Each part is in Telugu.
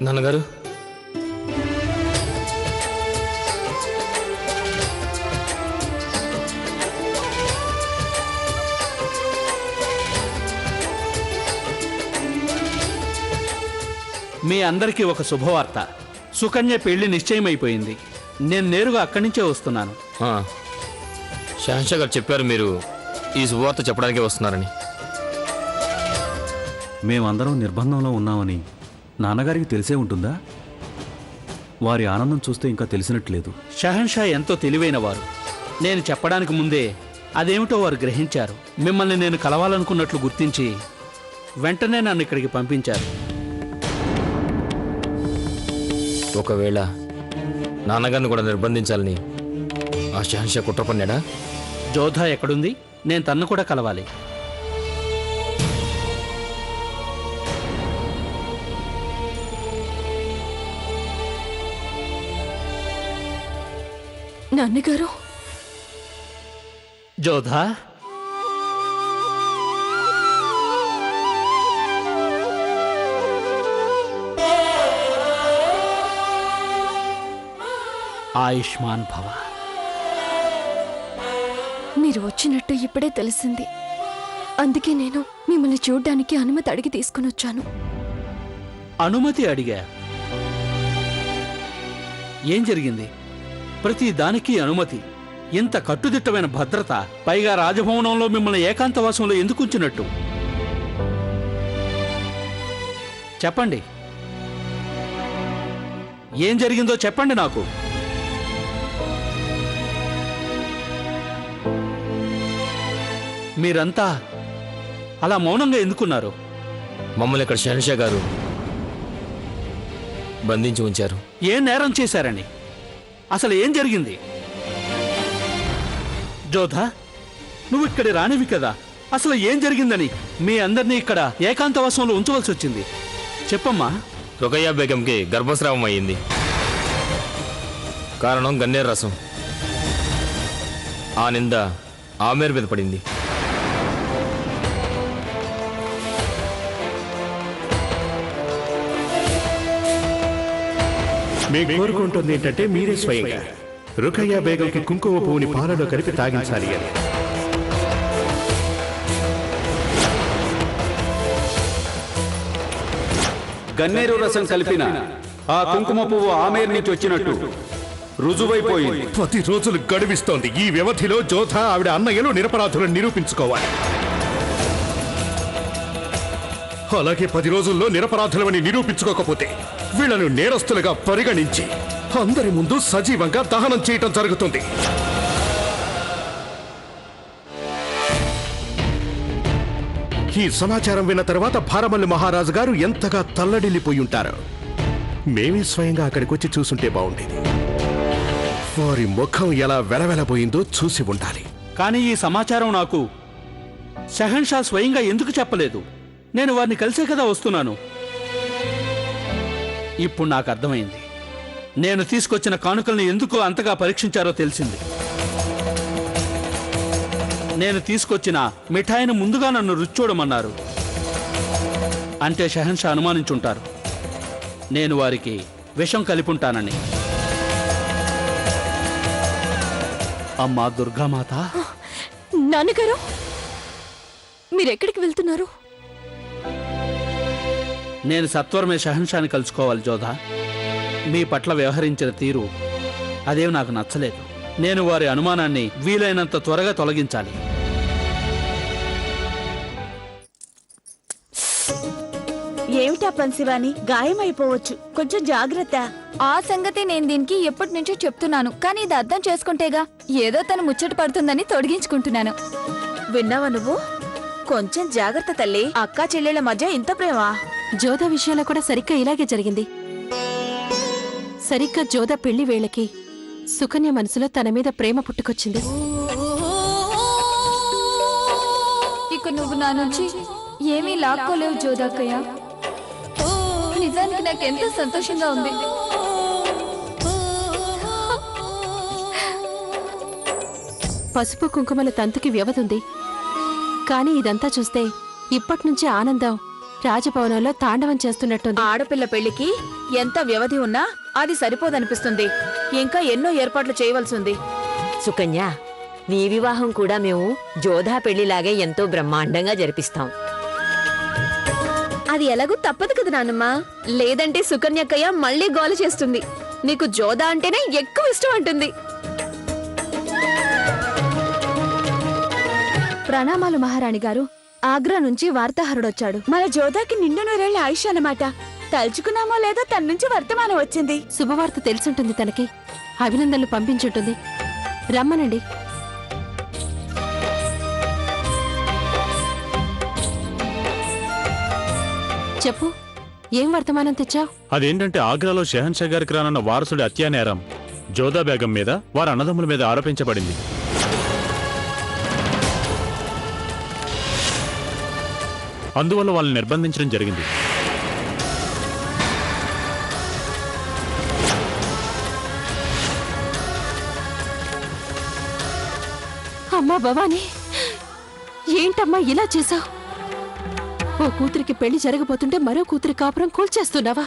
నాన్నగారు, మీ అందరికీ ఒక శుభవార్త. సుకన్య పెళ్లి నిశ్చయమైపోయింది. నేను నేరుగా అక్కడి నుంచే వస్తున్నాను. షహన్షా గారు చెప్పారు మీరు ఈ శుభవార్త చెప్పడానికే వస్తున్నారని. మేమందరం నిర్బంధంలో ఉన్నామని నాన్నగారికి తెలిసే ఉంటుందా? వారి ఆనందం చూస్తే ఇంకా తెలిసినట్లేదు. షహన్షా ఎంతో తెలివైన వారు. నేను చెప్పడానికి ముందే అదేమిటో వారు గ్రహించారు. మిమ్మల్ని నేను కలవాలనుకున్నట్లు గుర్తించి వెంటనే నన్ను ఇక్కడికి పంపించారు. ఒకవేళ నాన్నగారిని కూడా నిర్బంధించాలని ఆ షహన్షా కుట్ర పన్నాడా? జోధా ఎక్కడుంది? నేను తన్ను కూడా కలవాలి. నాన్నగారు, జోధా, ఆయుష్మాన్ భవ. మీరు వచ్చినట్టు ఇప్పుడే తెలిసింది. అందుకే నేను మిమ్మల్ని చూడ్డానికి అనుమతి అడిగి తీసుకుని వచ్చాను. అనుమతి అడిగా? ఏం జరిగింది? ప్రతి దానికి అనుమతి. ఇంత కట్టుదిట్టమైన భద్రత, పైగా రాజభవనంలో మిమ్మల్ని ఏకాంతవాసంలో ఎందుకు ఉంచినట్టు? చెప్పండి, ఏం జరిగిందో చెప్పండి నాకు. మీరంతా అలా మౌనంగా ఎందుకున్నారు? మమ్మల్ని ఇక్కడ షహన్షా గారు బంధించి ఉంచారు. ఏం నేరం చేశారని? అసలు ఏం జరిగింది? జోధా, నువ్వు ఇక్కడి రానివి కదా. అసలు ఏం జరిగిందని మీ అందరినీ ఇక్కడ ఏకాంతవాసంలో ఉంచవలసి వచ్చింది? చెప్పమ్మా. రుకయ్య బేగంకి గర్భస్రావం అయ్యింది. కారణం గన్నేరు రసం. ఆ నింద ఆమెర్ మీద పడింది. మేము కోరుకుంటుంది ఏంటంటే మీరే స్వయంగా రుకయ్య బేగంకి కుంకుమ పువ్వుని పాలలో కలిపి తాగించాలి అని. గన్నేరు రసం కలిపిన ఆ కుంకుమ పువ్వు ఆమేర్ నుంచి వచ్చినట్టు రుజువైపోయింది. 10 రోజులు గడువిస్తోంది. ఈ వ్యవధిలో జోధా ఆవిడ అన్నయ్యలు నిరపరాధులను నిరూపించుకోవాలి. అలాగే 10 రోజుల్లో నిరపరాధులమని నిరూపించుకోకపోతే వీళ్లను నేరస్తులుగా పరిగణించి అందరి ముందు సజీవంగా దహనం చేయటం జరుగుతుంది. ఈ సమాచారం విన్న తర్వాత భారమల్లి మహారాజు గారు ఎంతగా తల్లడిల్లిపోయి ఉంటారో. మేమే స్వయంగా అక్కడికి వచ్చి చూసుంటే బాగుండేది. వారి ముఖం ఎలా వెలవెలబోయిందో చూసి ఉండాలి. కానీ ఈ సమాచారం నాకు షహన్షా స్వయంగా ఎందుకు చెప్పలేదు? నేను వారిని కలిసే కదా వస్తున్నాను. ఇప్పుడు నాకు అర్థమైంది. నేను తీసుకొచ్చిన కానుకల్ని ఎందుకు అంతగా పరీక్షించారో తెలిసింది. నేను తీసుకొచ్చిన మిఠాయిని ముందుగా నన్ను రుచి చూడమన్నారు. అంటే షహన్షా అనుమానించుంటారు నేను వారికి విషం కలిపుంటానని. అమ్మా దుర్గామాత. నాన్నగారు, మీరెక్కడికి వెళ్తున్నారు? నేను సత్వరమే షహన్షాని కలుసుకోవాలి జోధా. మీ పట్ల వ్యవహరించిన తీరు అదేం నాకు నచ్చలేదు. నేను వారి అనుమానాన్ని వీలైనంత త్వరగా తొలగించాలి. ఏమిటా పన్సివాని, గాయమైపోవచ్చు, కొంచెం జాగ్రత్త. ఆ సంగతి నేను దీనికి ఎప్పటి నుంచో చెప్తున్నాను, కానీ ఇది అర్థం చేసుకుంటేగా. ఏదో తను ముచ్చట పడుతుందని తొడిగించుకుంటున్నాను. విన్నావా నువ్వు? కొంచెం జాగ్రత్త తల్లి. అక్కా చెల్లెళ్ళ మధ్య ఇంత ప్రేమ. జోధా విషయంలో కూడా సరిగ్గా ఇలాగే జరిగింది. సరిగ్గా జోధా పెళ్లి వేళకి సుకన్య మనసులో తన మీద ప్రేమ పుట్టుకొచ్చింది. ఇక నువ్వు నా నుంచి ఏమీ లాక్కోలేవు జోదాకయ్య. నిజానికి నాకెంతో సంతోషంగా ఉంది. పసుపు కుంకుమల తంతుకి వ్యవధుంది. కానీ ఇదంతా చూస్తే ఇప్పటినుంచే ఆనందం రాజభవనంలో తాండవం చేస్తున్నట్టుంది. ఆడపిల్ల పెళ్లికి ఎంత వ్యవధి ఉన్నా అది సరిపోదనిపిస్తుంది. ఇంకా ఎన్నో ఏర్పాట్లు చేయవలసి ఉంది. సుకన్య, నీ వివాహం కూడా మేము జోధా పెళ్లిలాగే ఎంతో బ్రహ్మాండంగా జరిపిస్తాం. అది ఎలాగూ తప్పదు కదా నాన్నమ్మ. లేదంటే సుకన్యక్కయ్య మళ్ళీ గోల చేస్తుంది. నీకు జోదా అంటేనే ఎక్కువ ఇష్టం అంటుంది. ప్రణామాలు మహారాణి గారు. ఆగ్రా నుంచి వార్తాహరుడొచ్చాడు. మన జోదాకి నిండు నూరేళ్ల ఆయుష్ అన్నమాట. తలుచుకున్నామో లేదో తన నుంచి వర్తమానం వచ్చింది. శుభవార్త తెలిసుంటుంది తనకి. అభినందనలు పంపించుంటుంది. రమ్మనండి. చెప్పు, ఏం వర్తమానం తెచ్చావు? అదేంటంటే ఆగ్రాలో షెహన్షా గారికి రానున్న వారసుడి హత్యానేరం జోదా బేగం మీద వారి అన్నదమ్ముల మీద ఆరోపించబడింది. అందువల్ల వాళ్ళని నిర్బంధించడం జరిగింది. అమ్మా భవానీ, ఏంటమ్మా ఇలా చేశావు? ఓ కూతురికి పెళ్లి జరగబోతుంటే మరో కూతురి కాపురం కూల్చేస్తున్నావా?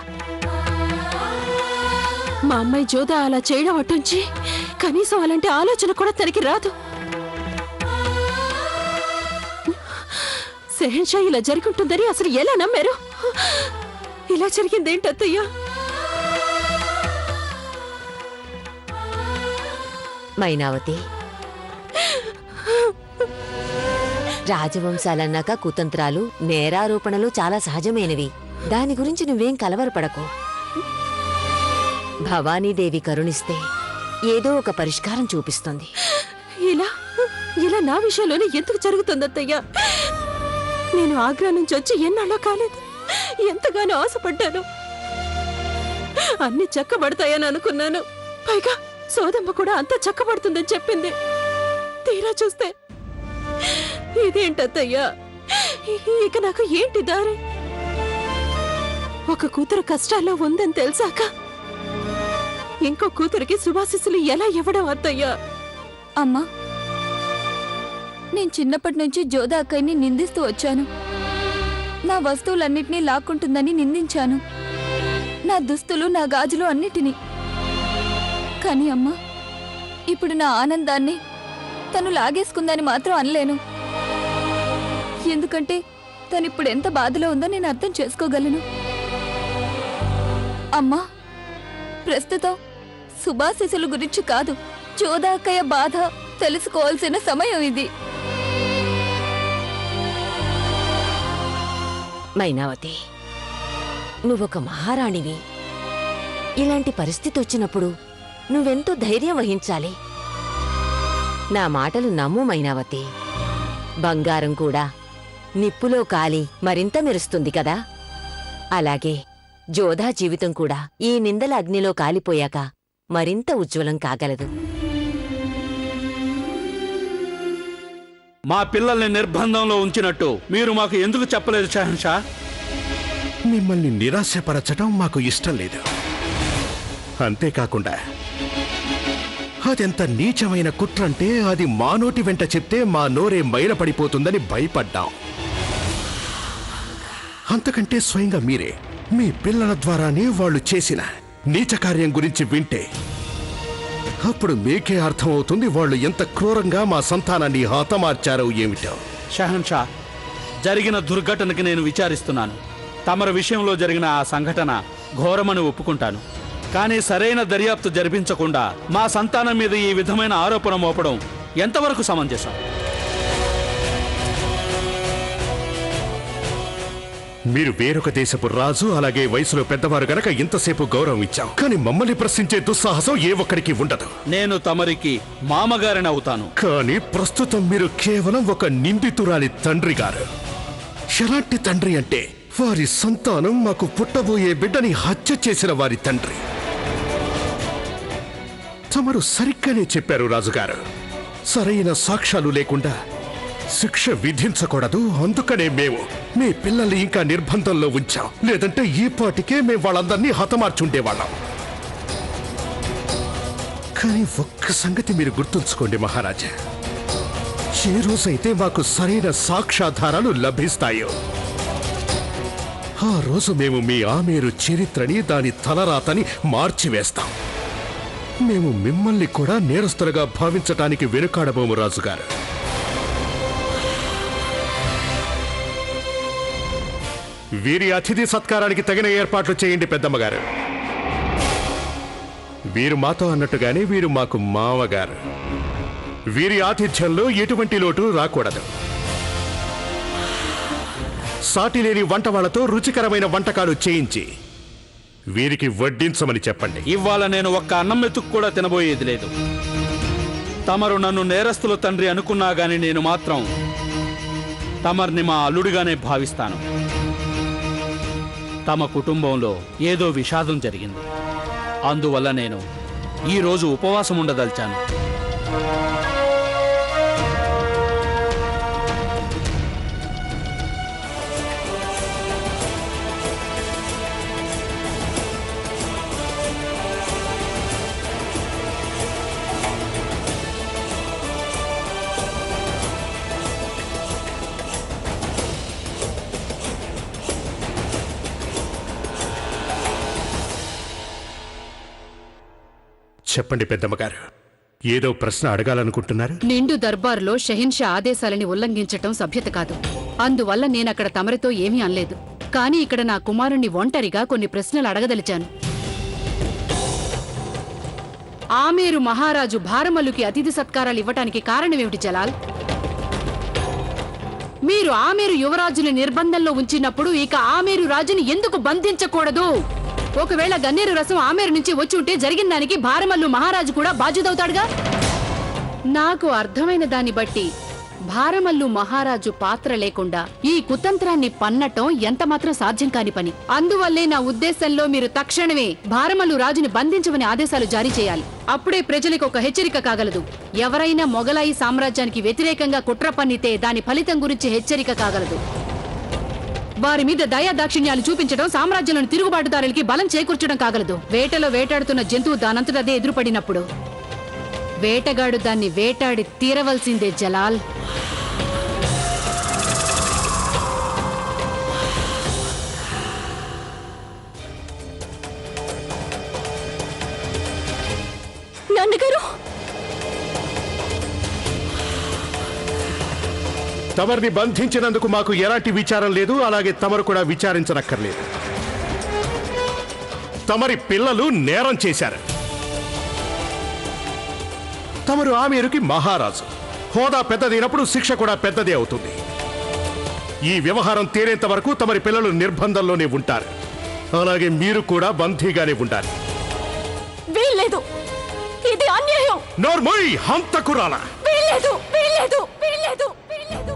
మా అమ్మాయి జోదా అలా చేయడం అటుంచి కనీసం అలాంటి ఆలోచన కూడా తనకి రాదు. సెహన్షా ఇలా జరుగుంటుందని అసలు ఎలా నమ్మారు? ఇలా జరిగిందేంటత్తయ్యా? మైనావతి, రాజవంశాలన్నాక కుతంత్రాలు, నేరారోపణలు చాలా సహజమైనవి. దాని గురించి నువ్వేం కలవరపడకు. భవానీదేవి కరుణిస్తే ఏదో ఒక పరిష్కారం చూపిస్తుంది. ఇలా ఇలా నా విషయంలోనే ఎందుకు జరుగుతుందత్తయ్యా? నేను ఆగ్రా నుంచి వచ్చి ఎన్నాళ్ళో కాలేదు. ఎంతగానో ఆశపడ్డాను. అన్ని చక్కబడతాయని అనుకున్నాను. పైగా సోదమ్మ కూడా అంతా చక్కబడుతుందని చెప్పింది. తీరా చూస్తే ఇదేంటత్తయ్యా? ఇక నాకు ఏంటి దారి? ఒక కూతురు కష్టాల్లో ఉందని తెలిసాక ఇంకో కూతురికి శుభాశిస్సులు ఎలా ఇవ్వడం అత్తయ్యా? అమ్మా, నేను చిన్నప్పటి నుంచి జోదా అక్కయ్యని నిందిస్తూ వచ్చాను. నా వస్తువులన్నిటినీ లాక్కుంటుందని నిందించాను. నా దుస్తులు, నా గాజులు అన్నిటినీ. కానీ అమ్మా, ఇప్పుడు నా ఆనందాన్ని తను లాగేసుకుందని మాత్రం అనలేను. ఎందుకంటే తను ఇప్పుడు ఎంత బాధలో ఉందో నేను అర్థం చేసుకోగలను. అమ్మా, ప్రస్తుతం శుభాశిస్సుల గురించి కాదు, జోదా అక్కయ్య బాధ తెలుసుకోవాల్సిన సమయం ఇది. మైనావతి, నువ్వొక మహారాణివి. ఇలాంటి పరిస్థితి వచ్చినప్పుడు నువ్వెంతో ధైర్యం వహించాలి. నా మాటలు నమ్ము మైనావతి. బంగారం కూడా నిప్పులో కాలి మరింత మెరుస్తుంది కదా, అలాగే జోధా జీవితం కూడా ఈ నిందల అగ్నిలో కాలిపోయాక మరింత ఉజ్వలం కాగలదు. మా పిల్లల్ని నిర్బంధంలో ఉంచినట్టు మీరు మాకు ఎందుకు చెప్పలేదు షహన్షా? మిమ్మల్ని నిరాశపరచడం మాకు ఇష్టం లేదు. అంతేకాకుండా అదెంత నీచమైన కుట్రంటే అది మా నోటి వెంట చెప్తే మా నోరే మైలపడిపోతుందని భయపడ్డాం. అంతకంటే స్వయంగా మీరే మీ పిల్లల ద్వారానే వాళ్ళు చేసిన నీచ కార్యం గురించి వింటే అప్పుడు మీకే అర్థమవుతుంది వాళ్ళు ఎంత క్రూరంగా మా సంతానాన్ని హతమార్చారో ఏమిటో. షహన్షా, జరిగిన దుర్ఘటనకి నేను విచారిస్తున్నాను. తమరి విషయంలో జరిగిన ఆ సంఘటన ఘోరమని ఒప్పుకుంటాను. కానీ సరైన దర్యాప్తు జరిపించకుండా మా సంతానం మీద ఈ విధమైన ఆరోపణ మోపడం ఎంతవరకు సమంజసం? మీరు వేరొక దేశపు రాజు, అలాగే వయసులో పెద్దవారు గనక ఇంతసేపు గౌరవం ఇచ్చాం. కానీ మమ్మల్ని ప్రశ్నించే దుస్సాహసం ఏ ఒక్కడికి ఉండదు. నేను తమరికి మామగారిని అవుతాను. కానీ ప్రస్తుతం మీరు కేవలం ఒక నిందితురాలి తండ్రి గారు. ఎలాంటి తండ్రి అంటే వారి సంతానం మాకు పుట్టబోయే బిడ్డని హత్య చేసిన వారి తండ్రి. తమరు సరిగ్గానే చెప్పారు రాజుగారు. సరైన సాక్ష్యాలు లేకుండా శిక్ష విధించకూడదు. అందుకనే మేము మీ పిల్లల్ని ఇంకా నిర్బంధంలో ఉంచాం. లేదంటే ఈ పాటికే మేము వాళ్ళందరినీ హతమార్చుండేవాళ్ళం. కానీ ఒక్క సంగతి మీరు గుర్తుంచుకోండి మహారాజా, ఏ రోజైతే మాకు సరైన సాక్ష్యాధారాలు లభిస్తాయో ఆ రోజు మేము మీ ఆమేరు చరిత్రని, దాని తలరాతని మార్చివేస్తాం. మేము మిమ్మల్ని కూడా నేరస్తులుగా భావించటానికి వెనుకాడబోము రాజుగారు. వీరి అతిథి సత్కారానికి తగిన ఏర్పాట్లు చేయండి పెద్దమ్మగారు. వీరు మాతో అన్నట్టుగానే వీరు మాకు మామగారు. వీరి ఆతిథ్యంలో ఎటువంటి లోటు రాకూడదు. సాటిలేని వంట వాళ్ళతో రుచికరమైన వంటకాలు చేయించి వీరికి వడ్డించమని చెప్పండి. ఇవాళ నేను ఒక్క అన్నం మెతుకు కూడా తినబోయేది లేదు. తమరు నన్ను నేరస్తుల తండ్రి అనుకున్నా గాని నేను మాత్రం తమర్ని మా అల్లుడిగానే భావిస్తాను. తమ కుటుంబంలో ఏదో విషాదం జరిగింది. అందువల్ల నేను ఈరోజు ఉపవాసం ఉండదలిచాను. చెప్పండి పెద్దమ్మగారు, ఏదో ప్రశ్న అడగాలనుకుంటున్నారు? నిండు దర్బారులో షహిన్షా ఆదేశాలని ఉల్లంఘించటం సభ్యత కాదు. అందువల్ల నేనక్కడ తమరితో ఏమీ అనలేదు. కానీ ఇక్కడ నా కుమారుణ్ణి ఒంటరిగా కొన్ని ప్రశ్నలు అడగదలిచాను. ఆమేరు మహారాజు భారమల్లుకి అతిథి సత్కారాలు ఇవ్వటానికి కారణమేమిటి జలాల్? మీరు ఆమేరు యువరాజుని నిర్బంధంలో ఉంచినప్పుడు ఇక ఆమేరు రాజుని ఎందుకు బంధించకూడదు? ఒకవేళ గన్నేరు రసం ఆమేరు నుంచి వచ్చి ఉంటే జరిగిన దానికి భారమల్లు మహారాజు కూడా బాధ్యుతవుతాడుగా. నాకు అర్థమైన దాన్ని బట్టి భారమల్లు మహారాజు పాత్ర లేకుండా ఈ కుతంత్రాన్ని పన్నటం ఎంతమాత్రం సాధ్యం కాని పని. అందువల్లే నా ఉద్దేశంలో మీరు తక్షణమే భారమల్లు రాజుని బంధించమని ఆదేశాలు జారీ చేయాలి. అప్పుడే ప్రజలకు ఒక హెచ్చరిక కాగలదు. ఎవరైనా మొగలాయి సామ్రాజ్యానికి వ్యతిరేకంగా కుట్ర పన్నితే దాని ఫలితం గురించి హెచ్చరిక కాగలదు. వారి మీద దయా దాక్షిణ్యాలు చూపించడం సామ్రాజ్యంలోని తిరుగుబాటుదారులకి బలం చేకూర్చడం కాగలదు. వేటలో వేటాడుతున్న జంతువు దానంతటదే ఎదురుపడినప్పుడు వేటగాడు దాన్ని వేటాడి తీరవలసిందే జలాల్. నాన్నగారు, తమరిని బంధించినందుకు మాకు ఎలాంటి విచారం లేదు. అలాగే తమరు కూడా విచారించనక్కర్లేదు. తమరి పిల్లలు నేరం చేశారు. తమరు ఆమేరుకి మహారాజు. హోదా పెద్దదైనప్పుడు శిక్ష కూడా పెద్దదే అవుతుంది. ఈ వ్యవహారం తేలేంత వరకు తమరి పిల్లలు నిర్బంధంలోనే ఉంటారు. అలాగే మీరు కూడా బందీగానే ఉండాలి. వీల్లేదు, ఇది అన్యాయం. నోర్మోయ్, హంతకురాలా! వీల్లేదు, వీల్లేదు, వీల్లేదు, వీల్లేదు.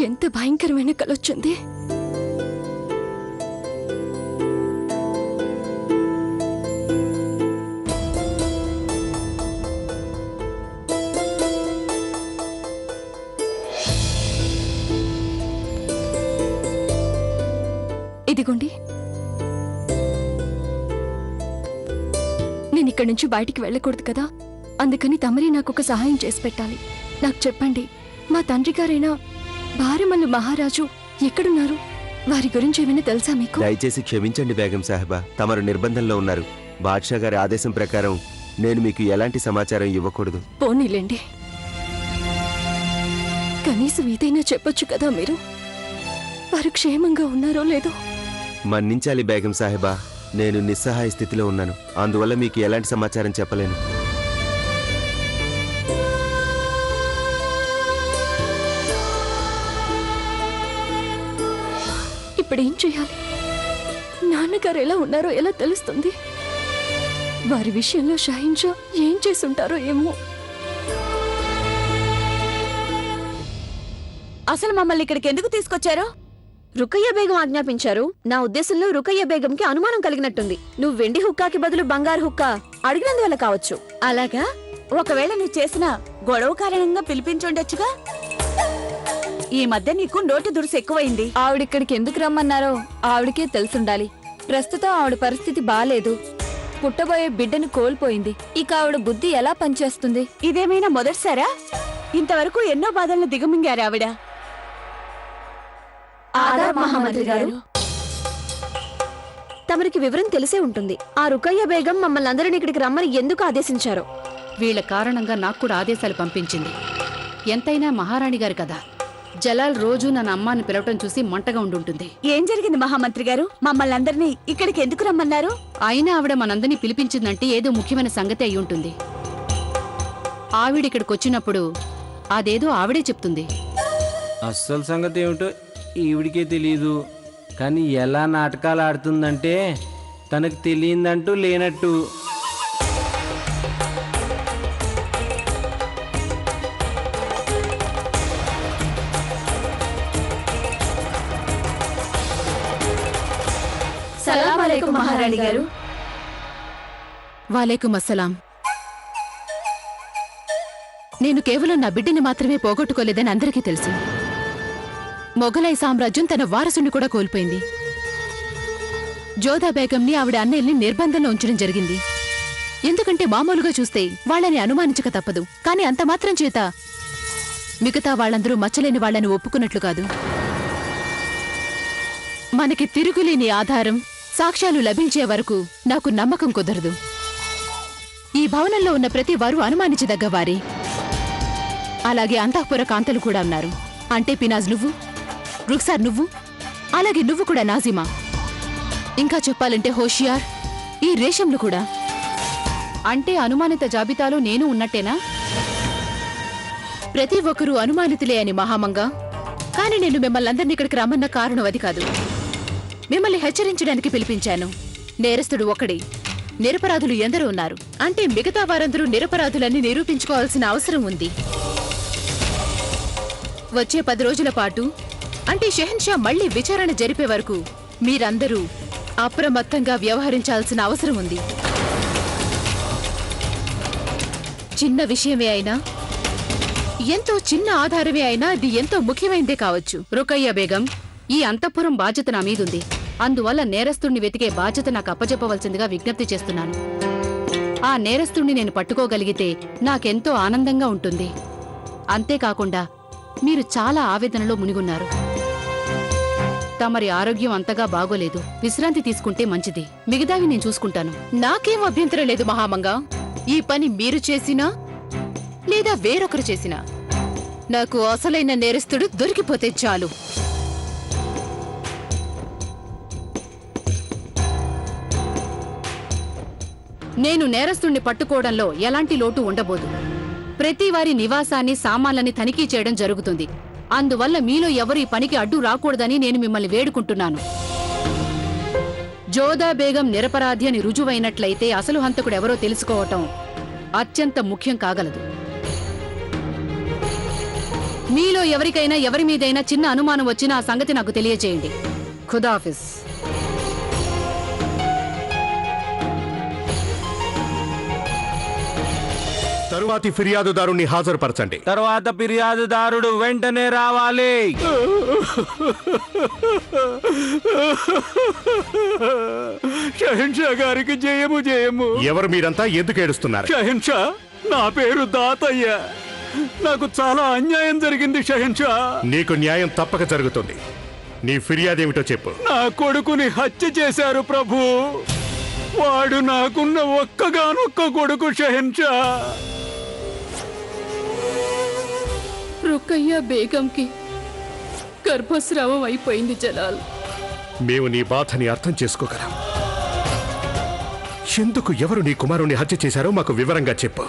ఎంత భయంకరమైన కలొచ్చింది. ఇదిగోండి, నేను ఇక్కడి నుంచి బయటికి వెళ్ళకూడదు కదా. అందుకని తమరే నాకు ఒక సహాయం చేసి పెట్టాలి. నాకు చెప్పండి, మా తండ్రి గారైనా భారమల్లు మహారాజు ఎక్కడున్నారు? వారి గురించి ఏమైనా తెలుసా మీకు? దయచేసి క్షమించండి బేగం సాహెబా, తమరు నిర్బంధంలో ఉన్నారు. బాద్షా గారి ఆదేశం ప్రకారం నేను మీకు ఎలాంటి సమాచారం ఇవ్వకూడదు. పోనీలేండి, కనీసం ఇదైనా చెప్పొచ్చు కదా మీరు. వారు క్షేమంగా ఉన్నారో లేదో. మన్నించాలి బేగం సాహెబా, నేను నిస్సహాయ స్థితిలో ఉన్నాను. అందువల్ల మీకు ఎలాంటి సమాచారం చెప్పలేను. ఇప్పుడేం చేయాలి? నాన్నగారు ఎలా ఉన్నారో ఎలా తెలుస్తుంది? వారి విషయంలో షాహిన్షా ఏం చేసుంటారో ఏమో. అసలు మమ్మల్ని ఇక్కడికి ఎందుకు తీసుకొచ్చారో? రుకయ్య బేగం ఆజ్ఞాపించారు. నా ఉద్దేశంలో రుకయ్య బేగంకి అనుమానం కలిగినట్టుంది. నువ్వు వెండి హుక్కాకి బదులు బంగారు హుక్కా అడిగినందువల్ల కావచ్చు. అలాగా? ఒకవేళ నువ్వు చేసిన గొడవ కారణంగా పిలిపించుండొచ్చుగా. ఈ మధ్య నీకు నోటి దురుసు ఎక్కువైంది. ఆవిడిక్కడికి ఎందుకు రమ్మన్నారో ఆవిడకే తెలుసుండాలి. ప్రస్తుతం ఆవిడ పరిస్థితి బాలేదు. పుట్టబోయే బిడ్డను కోల్పోయింది. ఇక ఆవిడ బుద్ధి ఎలా పనిచేస్తుంది? ఇదేమైనా మొదటిసారా? ఇంతవరకు ఎన్నో బాధలను దిగమింగారు ఆవిడ. ఆదాబ్ మహామంత్రి గారు. తమరికి వివరం తెలిసే ఉంటుంది. ఆ రుకయ్య బేగం మమ్మల్ని అందరిని ఇక్కడికి రమ్మని ఎందుకు ఆదేశించారో. వీళ్ల కారణంగా నాకు కూడా ఆదేశాలు పంపించింది. ఎంతైనా మహారాణి గారు కదా. జలాల్ రోజు నన్ను అమ్మాని పిలవటం చూసి మంటగా ఉండుంటుంది. ఏం జరిగింది మహామంత్రి గారు? మమ్మల్ని అందరినీ ఇక్కడికి ఎందుకు రమ్మన్నారు? అయినా ఆవిడ మనందరినీ పిలిపించిందంటే ఏదో ముఖ్యమైన సంగతి అయి ఉంటుంది. ఆవిడ ఇక్కడికి వచ్చినప్పుడు అదేదో ఆవిడే చెప్తుంది. అస్సలు సంగతి ఏమిటో ఈవిడికే తెలీదు. కానీ ఎలా నాటకాలు ఆడుతుందంటే తనకు తెలియదంటూ లేనట్టు. సలాం అలైకుం మహారాణి గారు. వాలేకుం అస్సలాం. నేను కేవలం నా బిడ్డని మాత్రమే పోగొట్టుకోలేదని అందరికీ తెలుసు. మొఘలై సామ్రాజ్యం తన వారసుని కూడా కోల్పోయింది. జోధా బేగంని ఆవిడ అన్నయ్యల్ని నిర్బంధంలో ఉంచడం జరిగింది. ఎందుకంటే మామూలుగా చూస్తే వాళ్ళని అనుమానించక తప్పదు. కానీ అంత మాత్రం చేత మిగతా వాళ్ళందరూ మచ్చలేని వాళ్ళని ఒప్పుకున్నట్లు కాదు. మనకి తిరుగులేని ఆధారం, సాక్ష్యాలు లభించే వరకు నాకు నమ్మకం కుదరదు. ఈ భవనంలో ఉన్న ప్రతి వారు అనుమానించదగ్గవారే. అలాగే అంతఃపుర కాంతలు కూడా ఉన్నారు. అంటే పినాజ్ నువ్వు, రుక్సార్ నువ్వు, అలాగే నువ్వు కూడా నాజిమా. ఇంకా చెప్పాలంటే హోషియార్, ఈ రేషంలు కూడా. అంటే అనుమానిత జాబితాలో నేను ఉన్నట్టేనా? ప్రతి ఒక్కరూ అనుమానితులే అని మహామంగా. కానీ నేను మిమ్మల్ని అందరినీ ఇక్కడికి రమ్మన్న కారణం అది కాదు. మిమ్మల్ని హెచ్చరించడానికి పిలిపించాను. నేరస్తుడు ఒకడే, నిరపరాధులు ఎందరో ఉన్నారు. అంటే మిగతా వారందరూ నిరపరాధులని నిరూపించుకోవాల్సిన అవసరం ఉంది. వచ్చే 10 రోజుల పాటు, అంటే షెహన్షా మళ్లీ విచారణ జరిపే వరకు మీరందరూ అప్రమత్తంగా వ్యవహరించాల్సిన అవసరం ఉంది. చిన్న విషయమే అయినా, ఎంతో చిన్న ఆధారమే అయినా అది ఎంతో ముఖ్యమైనదే కావచ్చు. రుకయ్య బేగం, ఈ అంతఃపురం బాధ్యత నా మీదుంది. అందువల్ల నేరస్తుణ్ణి వెతికే బాధ్యత నాకు అప్పచెప్పవలసిందిగా విజ్ఞప్తి చేస్తున్నాను. ఆ నేరస్తుణ్ణి నేను పట్టుకోగలిగితే నాకెంతో ఆనందంగా ఉంటుంది. అంతేకాకుండా మీరు చాలా ఆవేదనలో మునిగున్నారు. తమరి ఆరోగ్యం అంతగా బాగోలేదు. విశ్రాంతి తీసుకుంటే మంచిది. మిగతావి నేను చూసుకుంటాను. నాకేం అభ్యంతరం లేదు మహామంగా. ఈ పని మీరు చేసినా లేదా వేరొకరు చేసినా నాకు అసలైన నేరస్తుడు దొరికిపోతే చాలు. నేను నేరస్తుణ్ణి పట్టుకోవడంలో ఎలాంటి లోటు ఉండబోదు. ప్రతి వారి నివాసాన్ని, సామాన్లని తనిఖీ చేయడం జరుగుతుంది. అందువల్ల మీలో ఎవరు ఈ పనికి అడ్డు రాకూడదని నేను మిమ్మల్ని వేడుకుంటున్నాను. జోధా బేగం నిరపరాధి అని రుజువైనట్లయితే అసలు హంతకుడు ఎవరో తెలుసుకోవటం అత్యంత ముఖ్యం కాగలదు. మీలో ఎవరికైనా ఎవరి మీదైనా చిన్న అనుమానం వచ్చినా ఆ సంగతి నాకు తెలియజేయండి. ఖుదాఫిజ్. తరువాతి ఫిర్యాదుదారుని హాజరుపరచండి. తర్వాత ఫిర్యాదుదారుడు వెంటనే రావాలి. షహన్షా గారికి జయము జయము. ఎవరు మీరంతా? ఎందుకు ఏడుస్తున్నారు? షహన్షా, నా పేరు దాతయ్య. నాకు చాలా అన్యాయం జరిగింది షహన్షా. నీకు న్యాయం తప్పక జరుగుతుంది. నీ ఫిర్యాదేమిటో చెప్పు. నా కొడుకుని హత్య చేశారు ప్రభు. వాడు నాకున్న ఒక్కగానొక్క కొడుకు షహన్షా. రుకయ్య బేగంకి గర్భస్రావం అయిపోయింది జలాల్. మేము నీ బాధని అర్థం చేసుకోగలం. ఎందుకు, ఎవరు నీ కుమారుని హత్య చేశారో మాకు వివరంగా చెప్పు.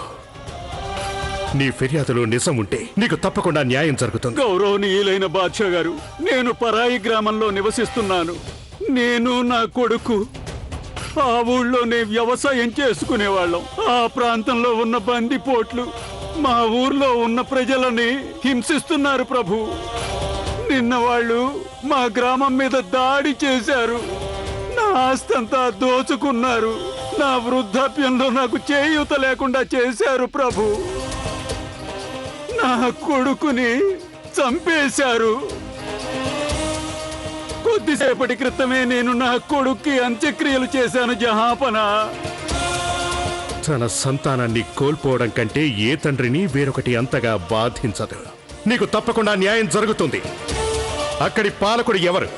నీ ఫిర్యాదులో నిజం ఉంటే నీకు తప్పకుండా న్యాయం జరుగుతుంది. గౌరవనీయులైన బాద్షా గారు, నేను పరాయి గ్రామంలో నివసిస్తున్నాను. నేను నా కొడుకు ఆ ఊళ్ళోనే వ్యవసాయం చేసుకునేవాళ్ళం. ఆ ప్రాంతంలో ఉన్న బందిపోట్లు మా ఊర్లో ఉన్న ప్రజలని హింసిస్తున్నారు ప్రభు. నిన్న వాళ్ళు మా గ్రామం మీద దాడి చేశారు. నా ఆస్తంతా దోచుకున్నారు. నా వృద్ధాప్యంలో నాకు చేయూత లేకుండా చేశారు ప్రభు. నా కొడుకుని చంపేశారు. కొద్దిసేపటి క్రితమే నేను నా కొడుక్కి అంత్యక్రియలు చేశాను జహాపనా. తన సంతానాన్ని కోల్పోవడం కంటే ఏ తండ్రిని వేరొకటి అంతగా బాధించదు. నీకు తప్పకుండా న్యాయం జరుగుతుంది. అక్కడి పాలకుడు ఎవరు?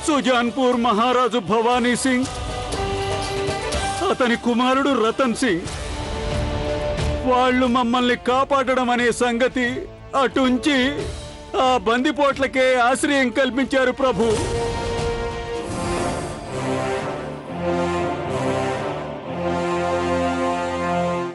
సుజాన్పూర్ మహారాజు భవానీ సింగ్, అతని కుమారుడు రతన్ సింగ్. వాళ్ళు మమ్మల్ని కాపాడడం అనే సంగతి అటుంచి ఆ బందిపోట్లకే ఆశ్రయం కల్పించారు ప్రభు.